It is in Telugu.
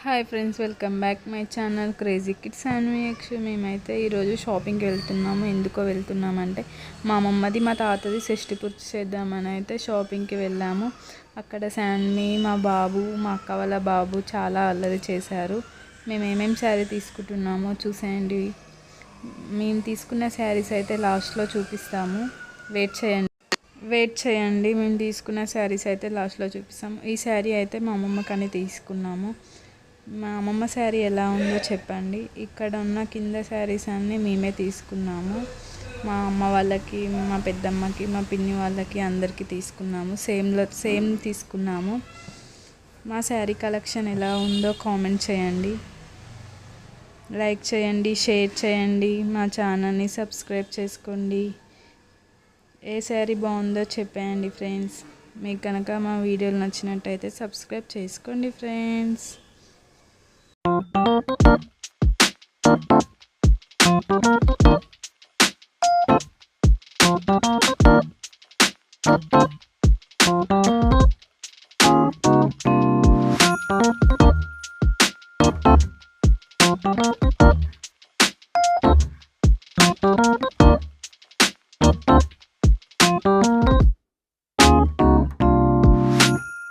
Hi friends, welcome back my channel crazy kids and Meeksha. మేమైతే ఈరోజు షాపింగ్కి వెళ్తున్నాము. ఎందుకో వెళ్తున్నామంటే మా అమ్మమ్మది మా తాతది షష్టి పూర్తి చేద్దామని అయితే షాపింగ్కి వెళ్ళాము. అక్కడ శాన్వి, మా బాబు, మా అక్క వాళ్ళ బాబు చాలా అల్లరి చేశారు. మేము ఏమేమి శారీ తీసుకుంటున్నామో చూసేయండి. మేము తీసుకున్న శారీస్ అయితే లాస్ట్లో చూపిస్తాము. వెయిట్ చేయండి. మేము తీసుకున్న శారీస్ అయితే లాస్ట్లో చూపిస్తాము. ఈ శారీ అయితే మా అమ్మమ్మకని తీసుకున్నాము. మా అమ్మమ్మ శారీ ఎలా ఉందో చెప్పండి. ఇక్కడ ఉన్న కింద శారీస్ అన్నీ మేమే తీసుకున్నాము. మా అమ్మ వాళ్ళకి, మా పెద్దమ్మకి, మా పిన్ని వాళ్ళకి అందరికీ తీసుకున్నాము. సేమ్ తీసుకున్నాము. మా శారీ కలెక్షన్ ఎలా ఉందో కామెంట్ చేయండి, లైక్ చేయండి, షేర్ చేయండి, మా ఛానల్ని సబ్స్క్రైబ్ చేసుకోండి. ఏ శారీ బాగుందో చెప్పండి ఫ్రెండ్స్. మీకు కనుక మా వీడియోలు నచ్చినట్టయితే సబ్స్క్రైబ్ చేసుకోండి ఫ్రెండ్స్.